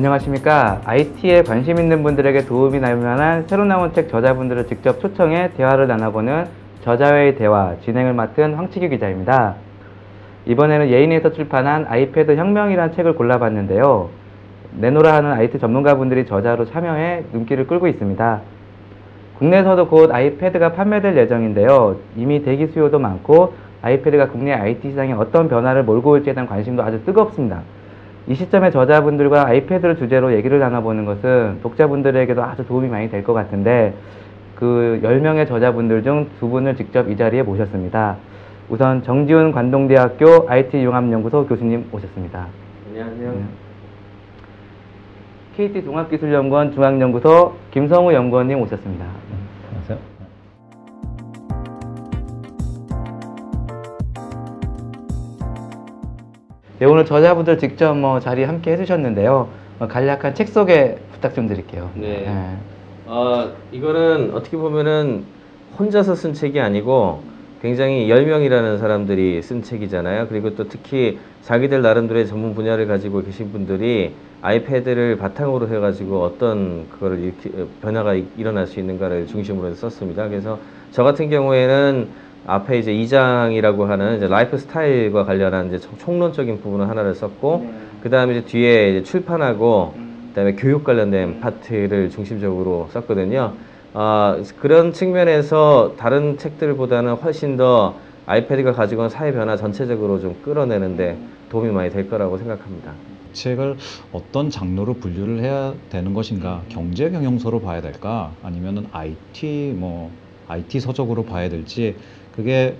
안녕하십니까. IT에 관심 있는 분들에게 도움이 날 만한 새로 나온 책 저자분들을 직접 초청해 대화를 나눠보는 저자와의 대화 진행을 맡은 황치규 기자입니다. 이번에는 예인에서 출판한 아이패드 혁명이라는 책을 골라봤는데요. 내노라 하는 IT 전문가분들이 저자로 참여해 눈길을 끌고 있습니다. 국내에서도 곧 아이패드가 판매될 예정인데요. 이미 대기 수요도 많고 아이패드가 국내 IT 시장에 어떤 변화를 몰고 올지에 대한 관심도 아주 뜨겁습니다. 이 시점에 저자분들과 아이패드를 주제로 얘기를 나눠보는 것은 독자분들에게도 아주 도움이 많이 될 것 같은데, 그 10명의 저자분들 중 2분을 직접 이 자리에 모셨습니다. 우선 정지훈 관동대학교 IT융합연구소 교수님 오셨습니다. 안녕하세요. KT 종합기술연구원 중앙연구소 김성우 연구원님 오셨습니다. 안녕하세요. 네, 오늘 저자분들 직접 자리에 함께 해주셨는데요. 간략한 책 소개 부탁 좀 드릴게요. 네. 이거는 어떻게 보면은 혼자서 쓴 책이 아니고 굉장히 10명이라는 사람들이 쓴 책이잖아요. 그리고 또 특히 자기들 나름대로의 전문 분야를 가지고 계신 분들이 아이패드를 바탕으로 해가지고 어떤 그거를 이렇게 변화가 일어날 수 있는가를 중심으로 해서 썼습니다. 그래서 저 같은 경우에는 앞에 이제 2장이라고 하는 이제 라이프 스타일과 관련한 이제 총론적인 부분을 하나를 썼고, 그 다음에 이제 뒤에 이제 출판하고, 그 다음에 교육 관련된 파트를 중심적으로 썼거든요. 그런 측면에서 다른 책들보다는 훨씬 더 아이패드가 가지고 온 사회 변화 전체적으로 좀 끌어내는데 도움이 많이 될 거라고 생각합니다. 책을 어떤 장르로 분류를 해야 되는 것인가? 경제 경영서로 봐야 될까? 아니면은 IT 서적으로 봐야 될지, 그게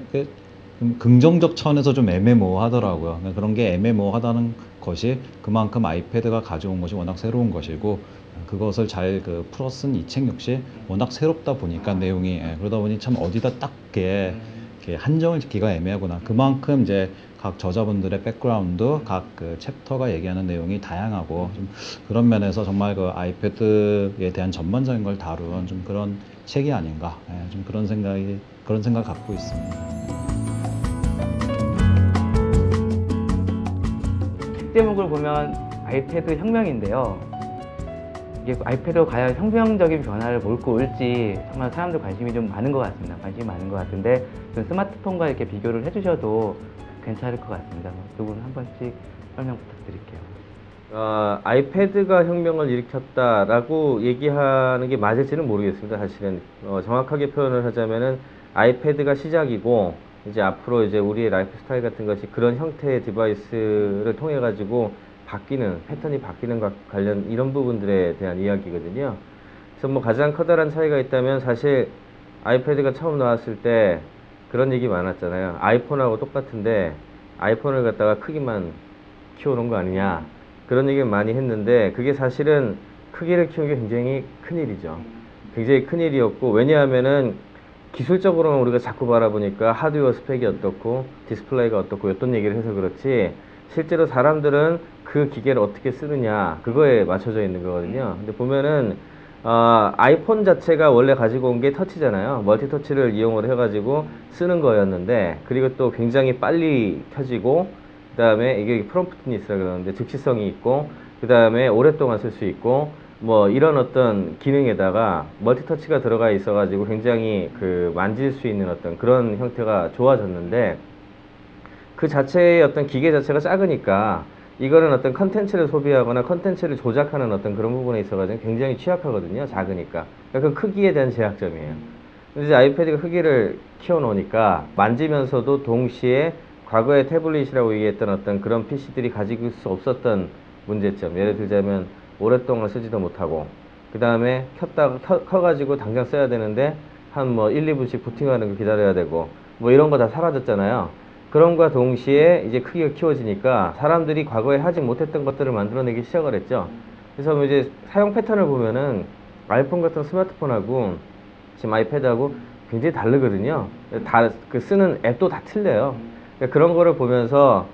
긍정적 차원에서 좀 애매모호하더라고요. 그런 게 애매모호하다는 것이 그만큼 아이패드가 가져온 것이 워낙 새로운 것이고, 그것을 잘 풀어 쓴 이 책 역시 워낙 새롭다 보니까 내용이, 그러다 보니 참 어디다 딱 이렇게 한정을 짓기가 애매하구나. 그만큼 이제 각 저자분들의 백그라운드, 각 챕터가 얘기하는 내용이 다양하고, 좀 그런 면에서 정말 그 아이패드에 대한 전반적인 걸 다룬 좀 그런 책이 아닌가, 좀 그런 생각 갖고 있습니다. 책 제목을 보면 아이패드 혁명인데요. 이게 아이패드가 과연 혁명적인 변화를 몰고 올지 정말 사람들 관심이 좀 많은 것 같습니다. 관심이 많은 것 같은데, 좀 스마트폰과 이렇게 비교를 해주셔도 괜찮을 것 같습니다. 두 분 한 번씩 설명 부탁드릴게요. 아이패드가 혁명을 일으켰다라고 얘기하는 게 맞을지는 모르겠습니다. 사실은 정확하게 표현을 하자면은 아이패드가 시작이고, 이제 앞으로 이제 우리의 라이프 스타일 같은 것이 그런 형태의 디바이스를 통해 가지고 패턴이 바뀌는 것 관련 이런 부분들에 대한 이야기거든요. 그래서 가장 커다란 차이가 있다면, 사실 아이패드가 처음 나왔을 때 그런 얘기 많았잖아요. 아이폰하고 똑같은데 아이폰을 갖다가 크기만 키워놓은 거 아니냐, 그런 얘기를 많이 했는데, 그게 사실은 크기를 키우는 게 굉장히 큰일이죠. 굉장히 큰일이었고, 왜냐하면은 기술적으로는 우리가 자꾸 바라보니까 하드웨어 스펙이 어떻고 디스플레이가 어떻고 어떤 얘기를 해서 그렇지, 실제로 사람들은 그 기계를 어떻게 쓰느냐 그거에 맞춰져 있는 거거든요. 근데 보면은 아이폰 자체가 원래 가지고 온 게 터치잖아요. 멀티 터치를 이용을 해가지고 쓰는 거였는데, 그리고 또 굉장히 빨리 켜지고, 그 다음에 이게 프롬프트니스라 그러는데 즉시성이 있고, 그 다음에 오랫동안 쓸 수 있고, 이런 어떤 기능에다가 멀티 터치가 들어가 있어가지고 굉장히 만질 수 있는 어떤 그런 형태가 좋아졌는데, 그 자체의 어떤 기계 자체가 작으니까 이거는 어떤 컨텐츠를 소비하거나 컨텐츠를 조작하는 어떤 그런 부분에 있어가지고 굉장히 취약하거든요. 작으니까. 그러니까 그 크기에 대한 제약점이에요. 근데 이제 아이패드가 크기를 키워놓으니까 만지면서도 동시에 과거의 태블릿이라고 얘기했던 어떤 그런 PC들이 가지고 수 없었던 문제점, 예를 들자면 오랫동안 쓰지도 못하고, 그 다음에 켜가지고 당장 써야 되는데 한 1, 2분씩 부팅하는 거 기다려야 되고, 이런 거 다 사라졌잖아요. 그런과 동시에 이제 크기가 키워지니까 사람들이 과거에 하지 못했던 것들을 만들어내기 시작을 했죠. 그래서 이제 사용 패턴을 보면은 아이폰 같은 스마트폰하고 지금 아이패드하고 굉장히 다르거든요. 쓰는 앱도 다 틀려요. 그러니까 그런 거를 보면서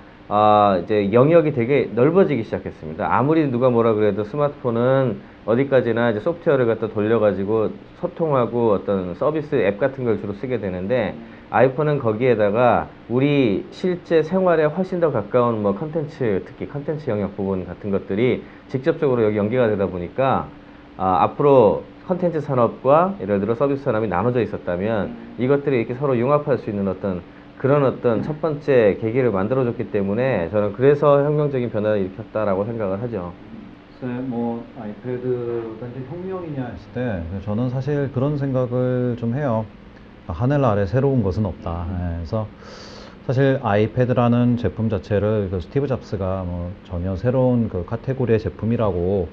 이제 영역이 되게 넓어지기 시작했습니다. 아무리 누가 뭐라 그래도 스마트폰은 어디까지나 이제 소프트웨어를 갖다 돌려가지고 소통하고 어떤 서비스 앱 같은 걸 주로 쓰게 되는데, 아이폰은 거기에다가 우리 실제 생활에 훨씬 더 가까운 뭐 컨텐츠, 특히 컨텐츠 영역 부분 같은 것들이 직접적으로 여기 연계가 되다 보니까 앞으로 컨텐츠 산업과 예를 들어 서비스 산업이 나눠져 있었다면 이것들이 이렇게 서로 융합할 수 있는 그런 첫 번째 계기를 만들어줬기 때문에 저는 그래서 혁명적인 변화를 일으켰다라고 생각을 하죠. 글쎄, 뭐 아이패드가 이제 혁명이냐 했을 때 저는 사실 그런 생각을 좀 해요. 하늘 아래 새로운 것은 없다. 그래서 사실 아이패드라는 제품 자체를 그 스티브 잡스가 뭐 전혀 새로운 그 카테고리의 제품이라고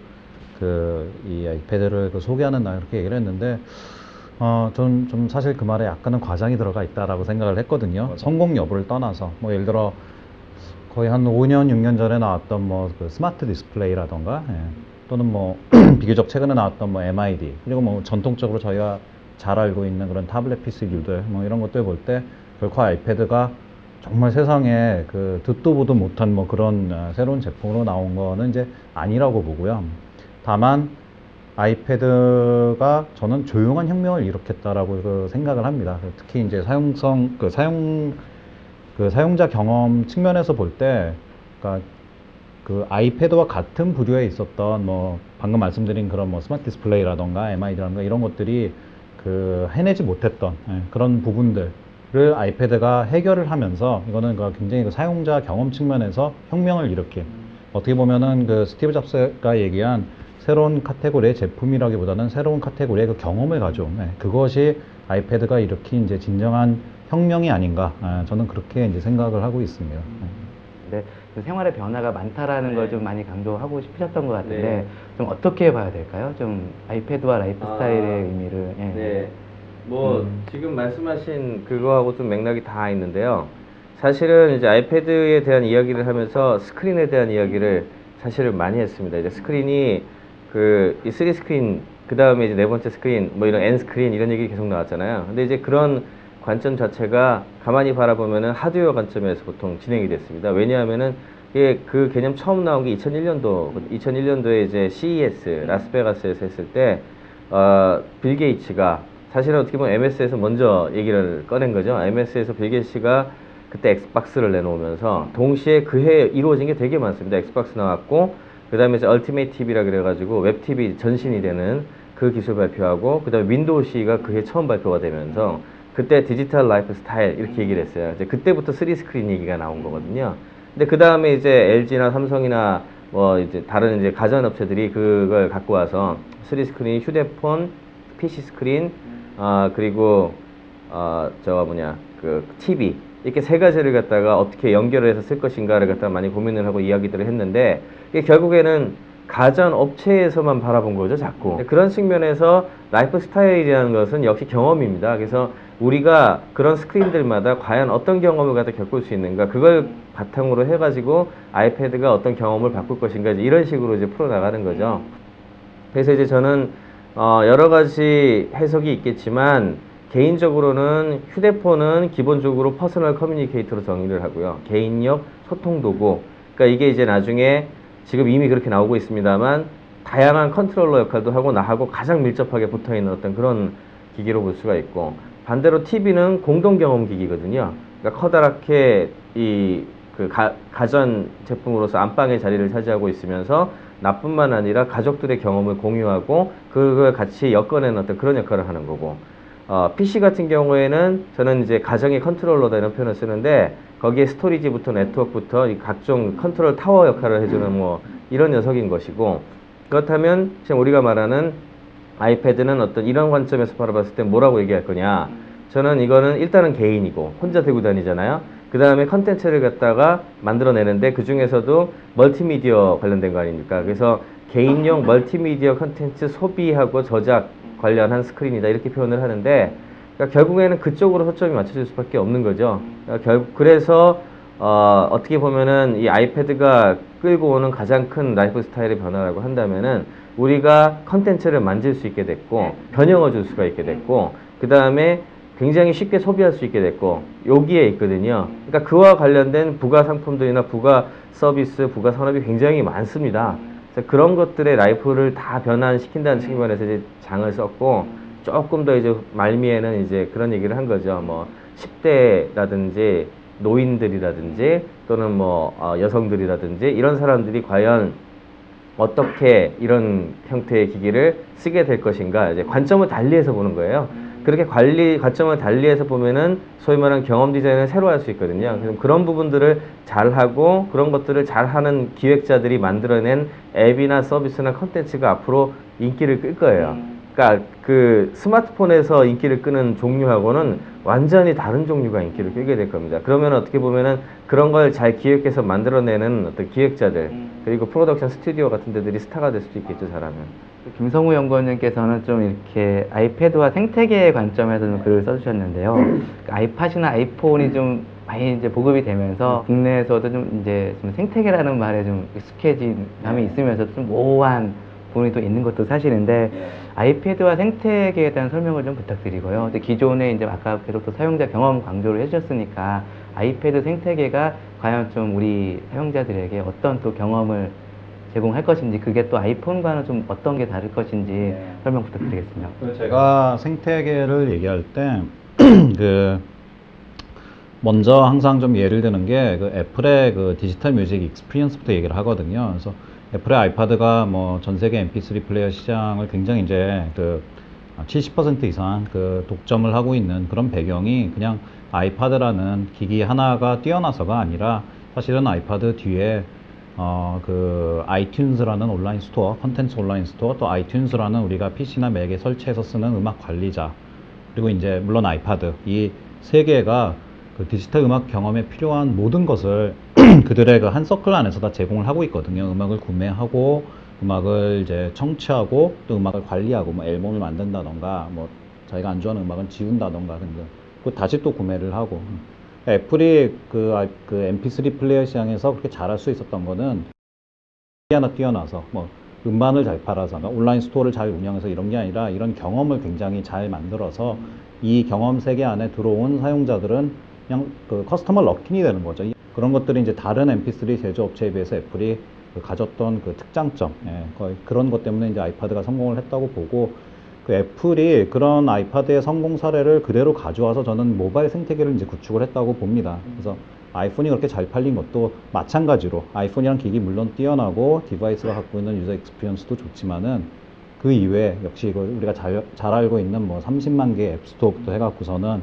이 아이패드를 소개하는 날 그렇게 얘기를 했는데, 좀 사실 그 말에 약간은 과장이 들어가 있다라고 생각을 했거든요. 성공 여부를 떠나서 뭐 예를 들어 거의 한 5년, 6년 전에 나왔던 뭐 그 스마트 디스플레이라던가, 또는 뭐 비교적 최근에 나왔던 뭐 MID, 그리고 뭐 전통적으로 저희가 잘 알고 있는 그런 타블렛 PC류들 뭐 이런 것들 볼 때 결코 아이패드가 정말 세상에 그 듣도 보도 못한 뭐 그런 새로운 제품으로 나온 거는 이제 아니라고 보고요. 다만 아이패드가 저는 조용한 혁명을 일으켰다라고 생각을 합니다. 특히 이제 사용자 경험 측면에서 볼 때, 그러니까 그 아이패드와 같은 부류에 있었던 뭐 방금 말씀드린 그런 뭐 스마트 디스플레이라던가 MID라던가 이런 것들이 해내지 못했던 그런 부분들을 아이패드가 해결을 하면서 이거는 굉장히 사용자 경험 측면에서 혁명을 일으킨, 어떻게 보면은 스티브 잡스가 얘기한 새로운 카테고리의 제품이라기보다는 새로운 카테고리의 경험을 가져온, 그것이 아이패드가 일으킨 이제 진정한 혁명이 아닌가, 저는 그렇게 이제 생각을 하고 있습니다. 네, 생활의 변화가 많다라는 걸 좀 많이 강조하고 싶으셨던 것 같은데, 좀 어떻게 봐야 될까요? 좀 아이패드와 라이프 스타일의 의미를. 네. 뭐 지금 말씀하신 그거하고 좀 맥락이 다 있는데요. 사실은 이제 아이패드에 대한 이야기를 하면서 스크린에 대한 이야기를 사실은 많이 했습니다. 이제 스크린이 이 3스크린, 그 다음에 이제 네 번째 스크린, 뭐 이런 N스크린 이런 얘기 계속 나왔잖아요. 근데 이제 그런 관점 자체가 가만히 바라보면은 하드웨어 관점에서 보통 진행이 됐습니다. 왜냐하면은 그 개념 처음 나온 게 2001년도에 이제 CES, 라스베가스에서 했을 때, 빌 게이츠가 사실은 어떻게 보면 MS에서 먼저 얘기를 꺼낸 거죠. MS에서 빌 게이츠가 그때 엑스박스를 내놓으면서 동시에 그해 이루어진 게 되게 많습니다. 엑스박스 나왔고, 그 다음에 이제 얼티메이트 TV라 그래가지고 웹 TV 전신이 되는 그 기술 발표하고, 그 다음에 윈도우 CE가 그해 처음 발표가 되면서 그때 디지털 라이프 스타일 이렇게 얘기를 했어요. 이제 그때부터 3스크린 얘기가 나온 거거든요. 근데 그 다음에 이제 LG나 삼성이나 뭐 이제 다른 이제 가전업체들이 그걸 갖고 와서 3스크린, 휴대폰, PC 스크린, 그리고 TV 이렇게 세 가지를 갖다가 어떻게 연결을 해서 쓸 것인가를 갖다가 많이 고민을 하고 이야기들을 했는데, 이게 결국에는 가전 업체에서만 바라본 거죠, 자꾸. 그런 측면에서 라이프 스타일이라는 것은 역시 경험입니다. 그래서 우리가 그런 스크린들마다 과연 어떤 경험을 갖다 겪을 수 있는가, 그걸 바탕으로 해가지고 아이패드가 어떤 경험을 바꿀 것인가, 이런 식으로 이제 풀어나가는 거죠. 그래서 이제 저는 여러 가지 해석이 있겠지만, 개인적으로는 휴대폰은 기본적으로 퍼스널 커뮤니케이터로 정의를 하고요. 개인력, 소통 도구. 그러니까 이게 이제 나중에 지금 이미 그렇게 나오고 있습니다만, 다양한 컨트롤러 역할도 하고 나하고 가장 밀접하게 붙어있는 어떤 그런 기기로 볼 수가 있고, 반대로 TV는 공동 경험 기기거든요. 그러니까 커다랗게 가전 제품으로서 안방의 자리를 차지하고 있으면서 나뿐만 아니라 가족들의 경험을 공유하고 그걸 같이 엮어내는 어떤 그런 역할을 하는 거고, PC 같은 경우에는 저는 이제 가정의 컨트롤러다 이런 표현을 쓰는데, 거기에 스토리지부터 네트워크부터 이 각종 컨트롤 타워 역할을 해주는 뭐 이런 녀석인 것이고, 그렇다면 지금 우리가 말하는 아이패드는 어떤 이런 관점에서 바라봤을 때 뭐라고 얘기할 거냐, 저는 이거는 일단은 개인이고 혼자 들고 다니잖아요. 그 다음에 컨텐츠를 갖다가 만들어내는데 그 중에서도 멀티미디어 관련된 거 아닙니까? 그래서 개인용 멀티미디어 컨텐츠 소비하고 저작 관련한 스크린이다 이렇게 표현을 하는데, 그러니까 결국에는 그쪽으로 초점이 맞춰질 수밖에 없는 거죠. 그래서 어떻게 보면은 이 아이패드가 끌고 오는 가장 큰 라이프 스타일의 변화라고 한다면은, 우리가 컨텐츠를 만질 수 있게 됐고 변형을 줄 수가 있게 됐고, 그 다음에 굉장히 쉽게 소비할 수 있게 됐고 여기에 있거든요. 그러니까 그와 관련된 부가 상품들이나 부가 서비스, 부가 산업이 굉장히 많습니다. 그래서 그런 것들의 라이프를 다 변환시킨다는 측면에서 이제 장을 썼고 조금 더 이제 말미에는 이제 그런 얘기를 한 거죠. 뭐 10대라든지 노인들이라든지 또는 뭐 여성들이라든지 이런 사람들이 과연 어떻게 이런 형태의 기기를 쓰게 될 것인가 이제 관점을 달리해서 보는 거예요. 그렇게 관점을 달리해서 보면은 소위 말하는 경험 디자인을 새로 할 수 있거든요. 그래서 그런 부분들을 잘하고 그런 것들을 잘하는 기획자들이 만들어낸 앱이나 서비스나 컨텐츠가 앞으로 인기를 끌 거예요. 그러니까 그 스마트폰에서 인기를 끄는 종류하고는 완전히 다른 종류가 인기를 끌게 될 겁니다. 그러면 어떻게 보면은 그런 걸 잘 기획해서 만들어내는 어떤 기획자들 그리고 프로덕션 스튜디오 같은 데들이 스타가 될 수도 있겠죠, 잘하면. 김성우 연구원님께서는 좀 이렇게 아이패드와 생태계의 관점에서 좀 글을 써주셨는데요. 아이팟이나 아이폰이 좀 많이 이제 보급이 되면서 국내에서도 좀 이제 좀 생태계라는 말에 좀 익숙해진 감이 있으면서 좀 모호한 부분이 또 있는 것도 사실인데 아이패드와 생태계에 대한 설명을 좀 부탁드리고요. 근데 기존에 이제 아까 계속 또 사용자 경험 강조를 해주셨으니까 아이패드 생태계가 과연 좀 우리 사용자들에게 어떤 또 경험을 제공할 것인지 그게 또 아이폰과는 좀 어떤 게 다를 것인지 설명 부탁드리겠습니다. 제가 생태계를 얘기할 때 그 먼저 항상 좀 예를 드는 게 그 애플의 그 디지털 뮤직 익스피리언스부터 얘기를 하거든요. 그래서 애플의 아이패드가 뭐 전 세계 MP3 플레이어 시장을 굉장히 이제 그 70% 이상 그 독점을 하고 있는 그런 배경이 그냥 아이패드라는 기기 하나가 뛰어나서가 아니라 사실은 아이패드 뒤에 그 아이튠즈라는 온라인 스토어, 컨텐츠 온라인 스토어, 또 아이튠즈라는 우리가 PC나 맥에 설치해서 쓰는 음악 관리자, 그리고 이제 물론 아이패드 이 세 개가 그 디지털 음악 경험에 필요한 모든 것을 그들의 그 한 서클 안에서 다 제공을 하고 있거든요. 음악을 구매하고 음악을 이제 청취하고 또 음악을 관리하고 뭐 앨범을 만든다던가 뭐 자기가 안 좋아하는 음악은 지운다던가 등등 그 다시 또 구매를 하고 애플이 그 MP3 플레이어 시장에서 그렇게 잘할 수 있었던 거는 하나 뛰어나서 뭐 음반을 잘 팔아서 온라인 스토어를 잘 운영해서 이런 게 아니라 이런 경험을 굉장히 잘 만들어서 이 경험 세계 안에 들어온 사용자들은 그냥 그 커스터머 럭킨이 되는 거죠. 그런 것들이 이제 다른 MP3 제조업체에 비해서 애플이 그 가졌던 그 특장점, 거의 그런 것 때문에 이제 아이패드가 성공을 했다고 보고 그 애플이 그런 아이패드의 성공 사례를 그대로 가져와서 저는 모바일 생태계를 이제 구축을 했다고 봅니다. 그래서 아이폰이 그렇게 잘 팔린 것도 마찬가지로 아이폰이란 기기 물론 뛰어나고 디바이스가 갖고 있는 유저 익스피리언스도 좋지만은 그 이외에 역시 우리가 잘 알고 있는 뭐 30만 개 앱스토어부터 해갖고서는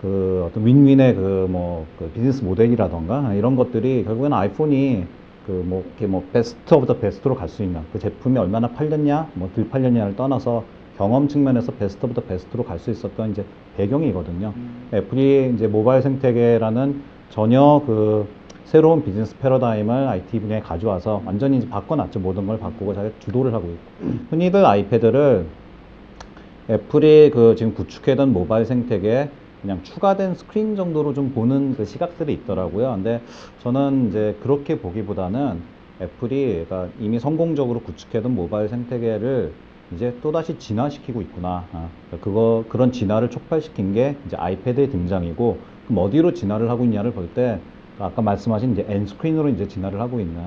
그 어떤 윈윈의 그 비즈니스 모델이라던가 이런 것들이 결국에는 아이폰이 이렇게 베스트 오브 더 베스트로 갈 수 있는 그 제품이 얼마나 팔렸냐, 뭐 덜 팔렸냐를 떠나서 경험 측면에서 베스트 오브 더 베스트로 갈 수 있었던 이제 배경이거든요. 애플이 이제 모바일 생태계라는 전혀 그 새로운 비즈니스 패러다임을 IT 분야에 가져와서 완전히 이제 바꿔놨죠. 모든 걸 바꾸고 자기가 주도를 하고 있고. 흔히들 아이패드를 애플이 그 지금 구축해둔 모바일 생태계에 그냥 추가된 스크린 정도로 좀 보는 그 시각들이 있더라고요. 근데 저는 이제 그렇게 보기보다는 애플이 그러니까 이미 성공적으로 구축해둔 모바일 생태계를 이제 또다시 진화시키고 있구나. 그런 진화를 촉발시킨 게 이제 아이패드의 등장이고, 그럼 어디로 진화를 하고 있냐를 볼 때, 아까 말씀하신 이제 N스크린으로 이제 진화를 하고 있는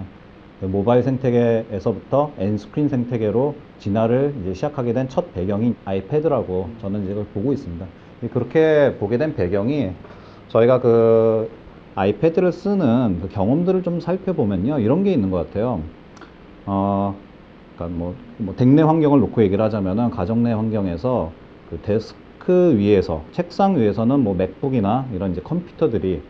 모바일 생태계에서부터 N스크린 생태계로 진화를 이제 시작하게 된 첫 배경인 아이패드라고 저는 이제 그걸 보고 있습니다. 그렇게 보게 된 배경이 저희가 그 아이패드를 쓰는 그 경험들을 좀 살펴보면요. 이런 게 있는 것 같아요. 그러니까 뭐 댁내 환경을 놓고 얘기를 하자면은 가정 내 환경에서 그 데스크 위에서 책상 위에서는 뭐 맥북이나 이런 이제 컴퓨터들이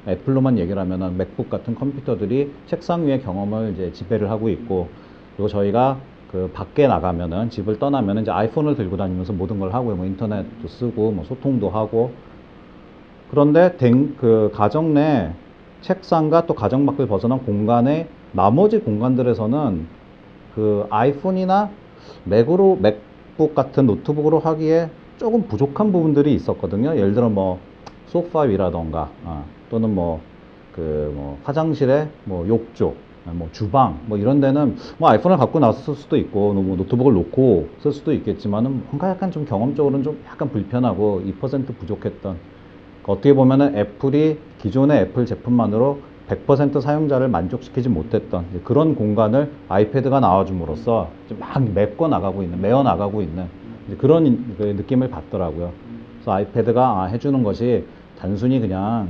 애플로만 얘기를 하면은 맥북 같은 컴퓨터들이 책상 위의 경험을 이제 지배를 하고 있고, 그리고 저희가 그 밖에 나가면은 집을 떠나면은 이제 아이폰을 들고 다니면서 모든 걸 하고요. 뭐 인터넷도 쓰고 뭐 소통도 하고. 그런데 그 가정 내 책상과 또 가정 밖을 벗어난 공간의 나머지 공간들에서는 그 아이폰이나 맥북 같은 노트북으로 하기에 조금 부족한 부분들이 있었거든요. 예를 들어 뭐 소파 위라던가 또는 화장실의 뭐 욕조 뭐 주방 뭐 이런 데는 뭐 아이폰을 갖고 나왔을 수도 있고 뭐 노트북을 놓고 쓸 수도 있겠지만은 뭔가 약간 좀 경험적으로는 좀 약간 불편하고 2% 부족했던, 그러니까 어떻게 보면은 애플이 기존의 애플 제품만으로 100% 사용자를 만족시키지 못했던 이제 그런 공간을 아이패드가 나와줌으로써 좀 막 메어 나가고 있는 이제 그런 그 느낌을 받더라고요. 그래서 아이패드가 해주는 것이 단순히 그냥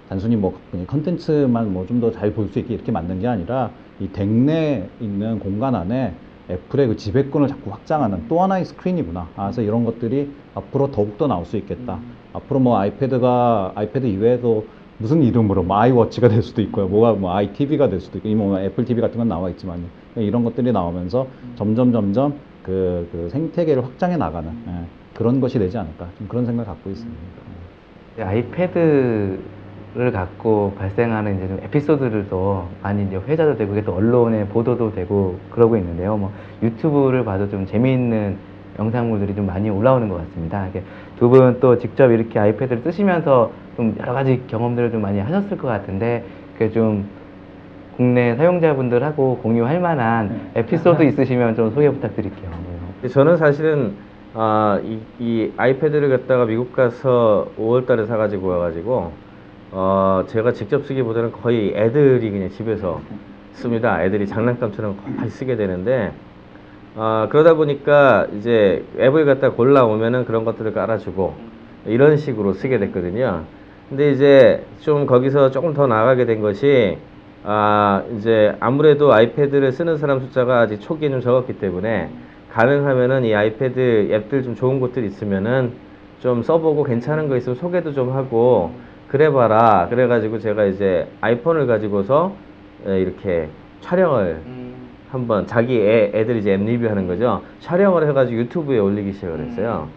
단순히 뭐 그냥 컨텐츠만 뭐 좀 더 잘 볼 수 있게 이렇게 만든 게 아니라 이 댁내에 있는 공간 안에 애플의 그 지배권을 자꾸 확장하는 또 하나의 스크린이구나. 그래서 이런 것들이 앞으로 더욱더 나올 수 있겠다. 앞으로 뭐 아이패드 이외에도 무슨 이름으로 뭐 아이워치가 될 수도 있고요. 뭐가 뭐 아이TV가 될 수도 있고, 뭐 애플 TV 같은 건 나와 있지만 이런 것들이 나오면서 점점 그 생태계를 확장해 나가는 그런 것이 되지 않을까. 좀 그런 생각을 갖고 있습니다. 아이패드를 갖고 발생하는 이제 좀 에피소드들도 많이 이제 회자도 되고, 그게 또 언론에 보도도 되고 그러고 있는데요. 뭐 유튜브를 봐도 좀 재미있는 영상물들이 좀 많이 올라오는 것 같습니다. 두 분 또 직접 이렇게 아이패드를 쓰시면서 좀 여러 가지 경험들을 좀 많이 하셨을 것 같은데, 그게 좀 국내 사용자분들하고 공유할 만한 에피소드 있으시면 좀 소개 부탁드릴게요. 저는 사실은 이 아이패드를 갖다가 미국 가서 5월 달에 사가지고 와가지고 제가 직접 쓰기보다는 거의 애들이 그냥 집에서 씁니다. 애들이 장난감처럼 거의 쓰게 되는데, 그러다 보니까 이제 앱을 갖다 골라오면은 그런 것들을 깔아주고 이런 식으로 쓰게 됐거든요. 근데 이제 좀 거기서 조금 더 나아가게 된 것이 이제 아무래도 아이패드를 쓰는 사람 숫자가 아직 초기에 좀 적었기 때문에 가능하면은 이 아이패드 앱들 좀 좋은 것들 있으면은 좀 써보고 괜찮은 거 있으면 소개도 좀 하고 그래봐라. 그래가지고 제가 이제 아이폰을 가지고서 이렇게 촬영을 한번 애들이 이제 앱 리뷰하는 거죠. 촬영을 해가지고 유튜브에 올리기 시작을 했어요.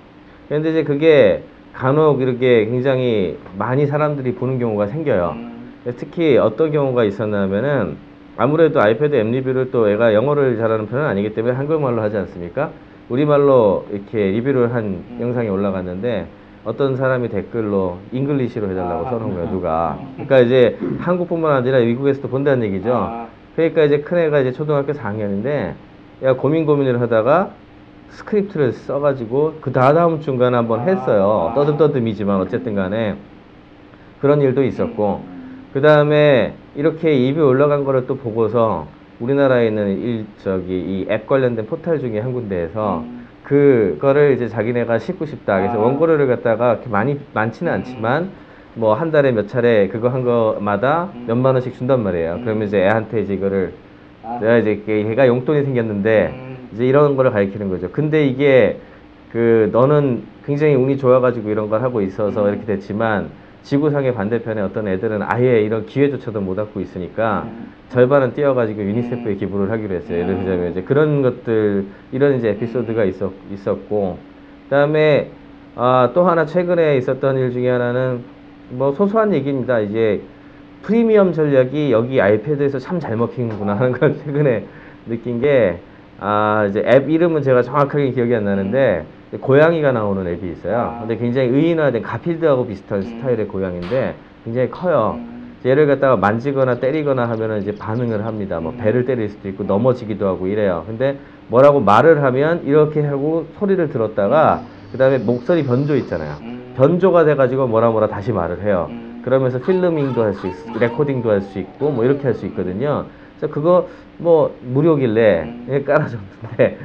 그런데 이제 그게 간혹 이렇게 굉장히 많이 사람들이 보는 경우가 생겨요. 특히 어떤 경우가 있었냐면은 아무래도 아이패드 앱 리뷰를 또 애가 영어를 잘하는 편은 아니기 때문에 한국말로 하지 않습니까? 우리말로 이렇게 리뷰를 한 영상이 올라갔는데 어떤 사람이 댓글로 잉글리시로 해달라고 써놓은 거예요, 누가. 그러니까 이제 한국뿐만 아니라 미국에서도 본다는 얘기죠. 그러니까 이제 큰애가 이제 초등학교 4학년인데 야 고민을 하다가 스크립트를 써가지고 그 다음 중간에 한번 했어요. 떠듬떠듬이지만 어쨌든 간에 그런 일도 있었고, 그 다음에 이렇게 입이 올라간 거를 또 보고서 우리나라에 있는 이 앱 관련된 포털 중에 한 군데에서 그거를 이제 자기네가 싣고 싶다. 그래서 원고료를 갖다가 그렇게 많지는 않지만 뭐 한 달에 몇 차례 그거 한 거마다 몇만 원씩 준단 말이에요. 그러면 이제 애한테 이제 이거를 내가 이제 얘가 용돈이 생겼는데 이제 이런 거를 가르치는 거죠. 근데 이게 너는 굉장히 운이 좋아가지고 이런 걸 하고 있어서 이렇게 됐지만 지구상의 반대편에 어떤 애들은 아예 이런 기회조차도 못 얻고 있으니까 절반은 띄어가지고 유니세프에 기부를 하기로 했어요. 예를 들자면 이제 그런 것들, 이런 이제 에피소드가 있었고, 그 다음에 또 하나 최근에 있었던 일 중에 하나는 뭐 소소한 얘기입니다. 이제 프리미엄 전략이 여기 아이패드에서 참 잘 먹히는구나 하는 걸 최근에 느낀 게, 이제 앱 이름은 제가 정확하게 기억이 안 나는데 고양이가 나오는 앱이 있어요. 근데 굉장히 의인화된 가필드하고 비슷한 스타일의 고양인데 굉장히 커요. 얘를 갖다가 만지거나 때리거나 하면은 이제 반응을 합니다. 뭐 배를 때릴 수도 있고 넘어지기도 하고 이래요. 근데 뭐라고 말을 하면 이렇게 하고 소리를 들었다가 그 다음에 목소리 변조 있잖아요. 변조가 돼가지고 뭐라 다시 말을 해요. 그러면서 필름ing도 할 수 있고 레코딩도 할 수 있고 뭐 이렇게 할 수 있거든요. 그래서 그거 뭐 무료길래 깔아줬는데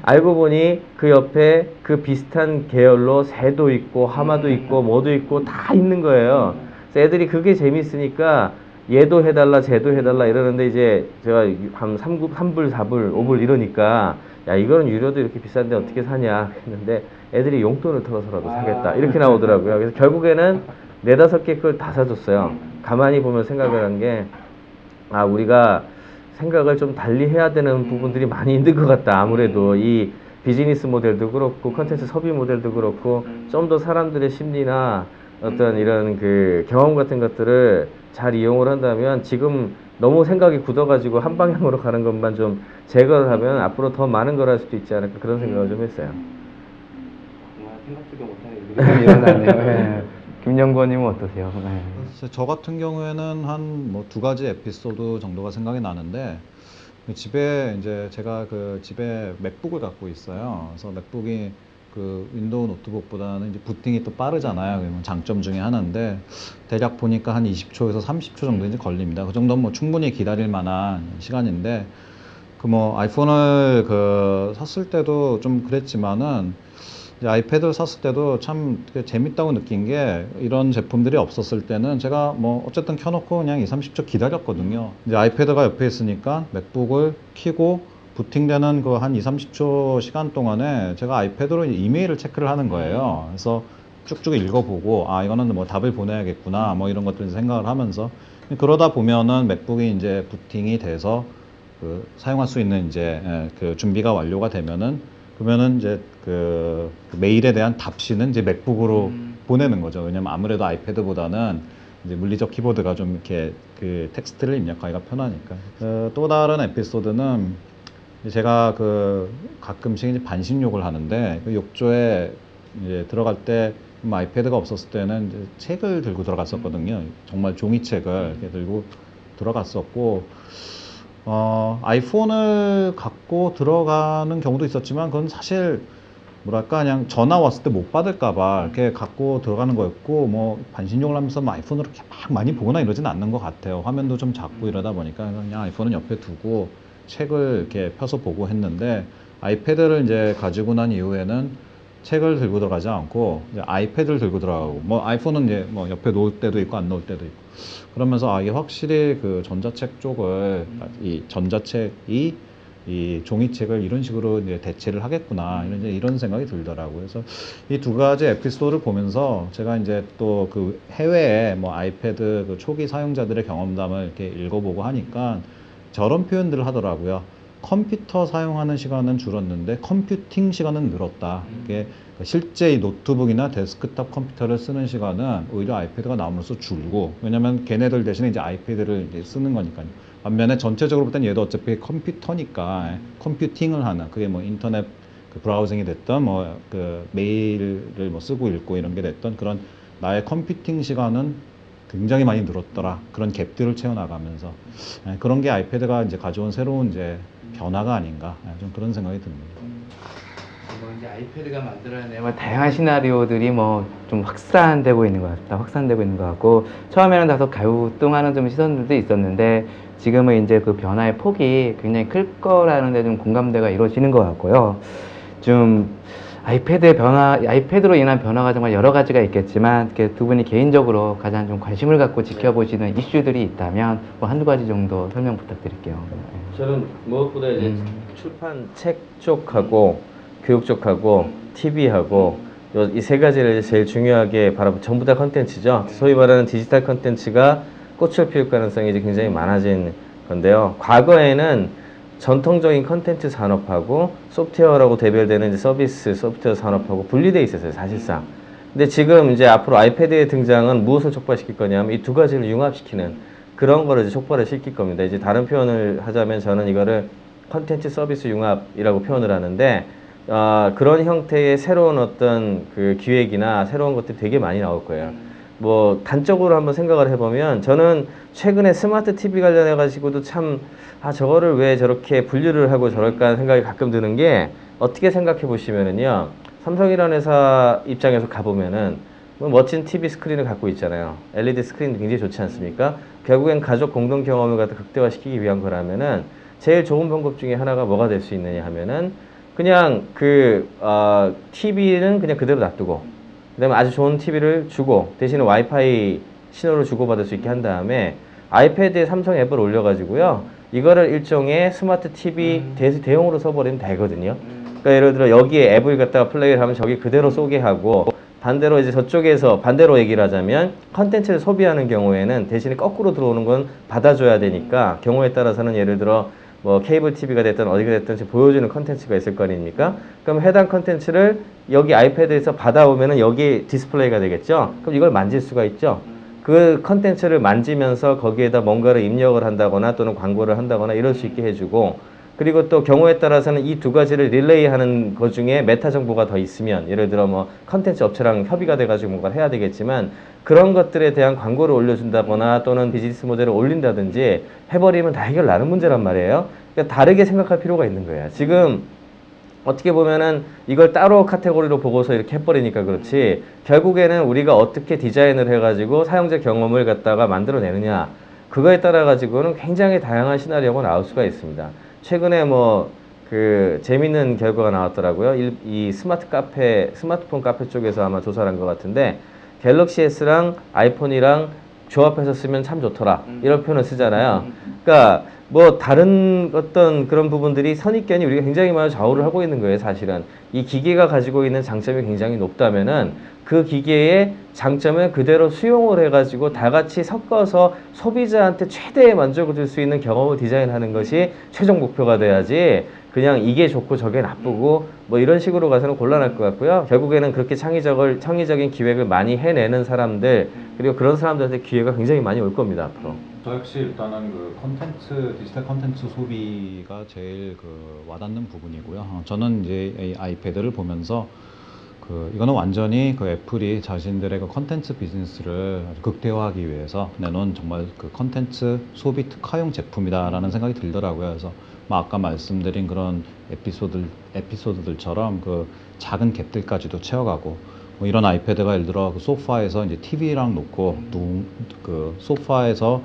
알고 보니 그 옆에 그 비슷한 계열로 새도 있고 하마도 있고 뭐도 있고 다 있는 거예요. 그래서 애들이 그게 재밌으니까 얘도 해달라 쟤도 해달라 이러는데 이제 제가 한 3불 4불 5불 이러니까 야 이거는 유료도 이렇게 비싼데 어떻게 사냐 했는데 애들이 용돈을 털어서라도 사겠다 이렇게 나오더라고요. 그래서 결국에는 4-5개 그걸 다 사줬어요. 가만히 보면 생각을 한 게 우리가 생각을 좀 달리 해야 되는 부분들이 많이 있는 것 같다. 아무래도 이 비즈니스 모델도 그렇고 컨텐츠 소비 모델도 그렇고 좀 더 사람들의 심리나 어떤 이런 그 경험 같은 것들을 잘 이용을 한다면 지금 너무 생각이 굳어가지고 한 방향으로 가는 것만 좀 제거를 하면 앞으로 더 많은 걸 할 수도 있지 않을까 그런 생각을 좀 했어요. 정말 생각지도 못하는 일이 일어나네요. 김영권님은 어떠세요? 네. 그래서 저 같은 경우에는 한 뭐 2가지 에피소드 정도가 생각이 나는데 집에 이제 제가 그 집에 맥북을 갖고 있어요. 그래서 맥북이 그 윈도우 노트북보다는 이제 부팅이 또 빠르잖아요. 그러면 장점 중에 하나인데 대략 보니까 한 20초에서 30초 정도 이제 걸립니다. 그 정도면 뭐 충분히 기다릴 만한 시간인데 그 뭐 아이폰을 그 샀을 때도 좀 그랬지만은 이제 아이패드를 샀을 때도 참 재밌다고 느낀 게 이런 제품들이 없었을 때는 제가 뭐 어쨌든 켜놓고 그냥 20-30초 기다렸거든요. 이제 아이패드가 옆에 있으니까 맥북을 켜고 부팅되는 그 한 20-30초 시간 동안에 제가 아이패드로 이메일을 체크를 하는 거예요. 그래서 쭉쭉 읽어보고 아 이거는 뭐 답을 보내야겠구나 뭐 이런 것들 생각을 하면서 그러다 보면은 맥북이 이제 부팅이 돼서 그 사용할 수 있는 이제 그 준비가 완료가 되면은 그러면은 이제 그 메일에 대한 답시는 이제 맥북으로 보내는 거죠. 왜냐면 아무래도 아이패드보다는 이제 물리적 키보드가 좀 이렇게 그 텍스트를 입력하기가 편하니까. 또 다른 에피소드는 제가 그 가끔씩 이제 반신욕을 하는데 그 욕조에 이제 들어갈 때 아이패드가 없었을 때는 이제 책을 들고 들어갔었거든요. 정말 종이책을 이렇게 들고 들어갔었고. 아이폰을 갖고 들어가는 경우도 있었지만 그건 사실 뭐랄까 그냥 전화 왔을 때 못 받을까봐 이렇게 갖고 들어가는 거였고 뭐 반신욕을 하면서 뭐 아이폰으로 이렇게 막 많이 보거나 이러진 않는 것 같아요. 화면도 좀 작고 이러다 보니까 그냥 아이폰은 옆에 두고 책을 이렇게 펴서 보고 했는데 아이패드를 이제 가지고 난 이후에는 책을 들고 들어가지 않고 이제 아이패드를 들고 들어가고 뭐 아이폰은 이제 뭐 옆에 놓을 때도 있고 안 놓을 때도 있고 그러면서 아 이게 확실히 그 전자책 쪽을 이 전자책이 이 종이책을 이런 식으로 이제 대체를 하겠구나 이런 생각이 들더라고요. 그래서 이 2가지 에피소드를 보면서 제가 이제 또 그 해외에 뭐 아이패드 그 초기 사용자들의 경험담을 이렇게 읽어보고 하니까 저런 표현들을 하더라고요. 컴퓨터 사용하는 시간은 줄었는데 컴퓨팅 시간은 늘었다. 이게 실제 이 노트북이나 데스크탑 컴퓨터를 쓰는 시간은 오히려 아이패드가 나오면서 줄고 왜냐면 걔네들 대신에 이제 아이패드를 이제 쓰는 거니까요. 반면에 전체적으로 볼 땐 얘도 어차피 컴퓨터니까 컴퓨팅을 하는 그게 뭐 인터넷 그 브라우징이 됐던 뭐 그 메일을 뭐 쓰고 읽고 이런 게 됐던 그런 나의 컴퓨팅 시간은 굉장히 많이 늘었더라. 그런 갭들을 채워나가면서 그런 게 아이패드가 이제 가져온 새로운 이제 변화가 아닌가 좀 그런 생각이 듭니다. 뭐 이제 아이패드가 만들어낸 뭐 다양한 시나리오들이 뭐 좀 확산되고 있는 것 같다. 확산되고 있는 것 같고 처음에는 다소 갸우뚱하는 좀 시선들도 있었는데 지금은 이제 그 변화의 폭이 굉장히 클 거라는 데 좀 공감대가 이루어지는 것 같고요. 좀 아이패드의 변화, 아이패드로 인한 변화가 정말 여러 가지가 있겠지만 이렇게 두 분이 개인적으로 가장 좀 관심을 갖고 지켜보시는 이슈들이 있다면 뭐 한두 가지 정도 설명 부탁드릴게요. 저는 무엇보다 이제 출판 책 쪽하고 교육 쪽하고 TV하고 이 3가지를 제일 중요하게 바라보고 전부 다 컨텐츠죠. 소위 말하는 디지털 컨텐츠가 꽃을 피울 가능성이 이제 굉장히 많아진 건데요. 과거에는 전통적인 컨텐츠 산업하고 소프트웨어라고 대별되는 이제 서비스 소프트웨어 산업하고 분리되어 있었어요, 사실상. 근데 지금 이제 앞으로 아이패드의 등장은 무엇을 촉발시킬 거냐면 이 2가지를 융합시키는 그런 거를 이제 촉발을 시킬 겁니다. 이제 다른 표현을 하자면 저는 이거를 컨텐츠 서비스 융합이라고 표현을 하는데 그런 형태의 새로운 어떤 그 기획이나 새로운 것들이 되게 많이 나올 거예요. 뭐 단적으로 한번 생각을 해보면 저는 최근에 스마트 TV 관련해 가지고도 참 저거를 왜 저렇게 분류를 하고 저럴까 하는 생각이 가끔 드는 게 어떻게 생각해 보시면은요 삼성이라는 회사 입장에서 가보면은 뭐 멋진 TV 스크린을 갖고 있잖아요. LED 스크린 굉장히 좋지 않습니까? 결국엔 가족 공동 경험을 갖다 극대화시키기 위한 거라면은 제일 좋은 방법 중에 하나가 뭐가 될 수 있느냐 하면은 그냥 TV는 그냥 그대로 놔두고 그 다음에 아주 좋은 TV를 주고 대신에 와이파이 신호를 주고받을 수 있게 한 다음에 아이패드에 삼성 앱을 올려가지고요 이거를 일종의 스마트 TV 대용으로 써버리면 되거든요. 그러니까 예를 들어 여기에 앱을 갖다가 플레이를 하면 저기 그대로 쏘게 하고 반대로 이제 저쪽에서 반대로 얘기를 하자면 컨텐츠를 소비하는 경우에는 대신에 거꾸로 들어오는 건 받아줘야 되니까 경우에 따라서는 예를 들어 뭐 케이블 TV가 됐든 어디가 됐든 보여주는 컨텐츠가 있을 거 아닙니까? 그럼 해당 컨텐츠를 여기 아이패드에서 받아오면은 여기 디스플레이가 되겠죠? 그럼 이걸 만질 수가 있죠? 그 컨텐츠를 만지면서 거기에다 뭔가를 입력을 한다거나 또는 광고를 한다거나 이럴 수 있게 해주고 그리고 또 경우에 따라서는 이 두 가지를 릴레이하는 것 중에 메타 정보가 더 있으면, 예를 들어 뭐 컨텐츠 업체랑 협의가 돼가지고 뭔가 해야 되겠지만, 그런 것들에 대한 광고를 올려준다거나 또는 비즈니스 모델을 올린다든지 해버리면 다 해결 나는 문제란 말이에요. 그러니까 다르게 생각할 필요가 있는 거예요. 지금 어떻게 보면은 이걸 따로 카테고리로 보고서 이렇게 해버리니까 그렇지, 결국에는 우리가 어떻게 디자인을 해가지고 사용자 경험을 갖다가 만들어내느냐, 그거에 따라 가지고는 굉장히 다양한 시나리오가 나올 수가 있습니다. 최근에 뭐 그 재밌는 결과가 나왔더라고요. 이 스마트폰 카페 쪽에서 아마 조사를 한 것 같은데, 갤럭시 S랑 아이폰이랑 조합해서 쓰면 참 좋더라, 이런 표현을 쓰잖아요. 그러니까 뭐 다른 어떤 그런 부분들이 선입견이 우리가 굉장히 많이 좌우를 하고 있는 거예요. 사실은 이 기계가 가지고 있는 장점이 굉장히 높다면은 그 기계의 장점을 그대로 수용을 해가지고 다 같이 섞어서 소비자한테 최대의 만족을 줄 수 있는 경험을 디자인하는 것이 최종 목표가 돼야지, 그냥 이게 좋고 저게 나쁘고 뭐 이런 식으로 가서는 곤란할 것 같고요. 결국에는 그렇게 창의적인 기획을 많이 해내는 사람들, 그리고 그런 사람들한테 기회가 굉장히 많이 올 겁니다, 앞으로. 저 역시 일단은 그 디지털 컨텐츠 소비가 제일 그 와닿는 부분이고요. 저는 이제 이 아이패드를 보면서 이거는 완전히 그 애플이 자신들의 그 컨텐츠 비즈니스를 극대화하기 위해서 내놓은 정말 그 컨텐츠 소비 특화용 제품이다라는 생각이 들더라고요. 그래서 뭐 아까 말씀드린 그런 에피소드들처럼 그 작은 갭들까지도 채워가고, 뭐 이런 아이패드가 예를 들어 그 소파에서 이제 TV랑 놓고 그 소파에서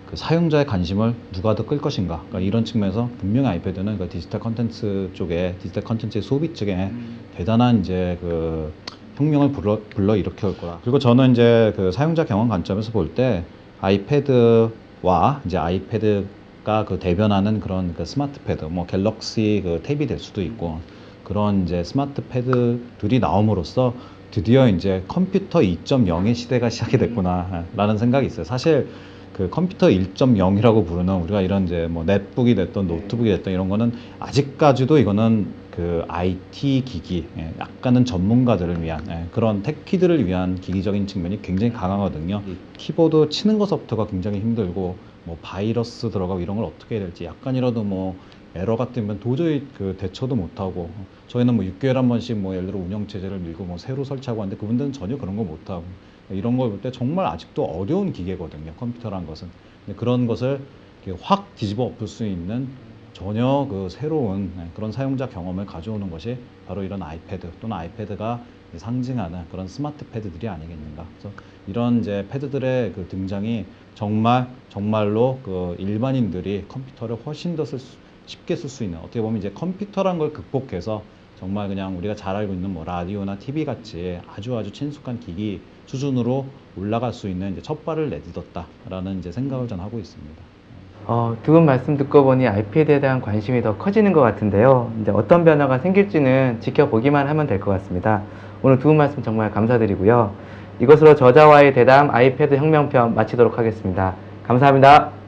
그 사용자의 관심을 누가 더 끌 것인가, 그러니까 이런 측면에서 분명히 아이패드는 그 디지털 컨텐츠의 소비 측에 대단한 이제 그 혁명을 불러 일으킬 거라. 그리고 저는 이제 그 사용자 경험 관점에서 볼 때 아이패드와 이제 아이패드가 그 대변하는 그런 그 스마트 패드, 뭐 갤럭시 그 탭이 될 수도 있고, 그런 이제 스마트 패드들이 나옴으로써 드디어 이제 컴퓨터 2.0의 시대가 시작이 됐구나라는 생각이 있어요. 사실 그 컴퓨터 1.0이라고 부르는 우리가 이런 이제 뭐 넷북이 됐던 노트북이 됐던 이런 거는 아직까지도 이거는 그 IT 기기, 약간은 전문가들을 위한 그런 테키들을 위한 기기적인 측면이 굉장히 강하거든요. 키보드 치는 것부터가 굉장히 힘들고, 뭐 바이러스 들어가고 이런 걸 어떻게 해야 될지, 약간이라도 뭐 에러가 뜨면 도저히 그 대처도 못하고, 저희는 뭐 6개월에 한 번씩 뭐 예를 들어 운영체제를 밀고 뭐 새로 설치하고 하는데 그분들은 전혀 그런 거 못하고, 이런 걸 볼 때 정말 아직도 어려운 기계거든요, 컴퓨터란 것은. 근데 그런 것을 확 뒤집어 엎을 수 있는 전혀 그 새로운 그런 사용자 경험을 가져오는 것이 바로 이런 아이패드 또는 아이패드가 상징하는 그런 스마트 패드들이 아니겠는가. 그래서 이런 이제 패드들의 그 등장이 정말로 그 일반인들이 컴퓨터를 훨씬 더 쉽게 쓸 수 있는, 어떻게 보면 이제 컴퓨터란 걸 극복해서 정말 그냥 우리가 잘 알고 있는 뭐 라디오나 TV 같이 아주 친숙한 기기 수준으로 올라갈 수 있는 이제 첫 발을 내딛었다라는 이제 생각을 전 하고 있습니다. 두 분 말씀 듣고 보니 아이패드에 대한 관심이 더 커지는 것 같은데요. 이제 어떤 변화가 생길지는 지켜보기만 하면 될 것 같습니다. 오늘 두 분 말씀 정말 감사드리고요. 이것으로 저자와의 대담 아이패드 혁명편 마치도록 하겠습니다. 감사합니다.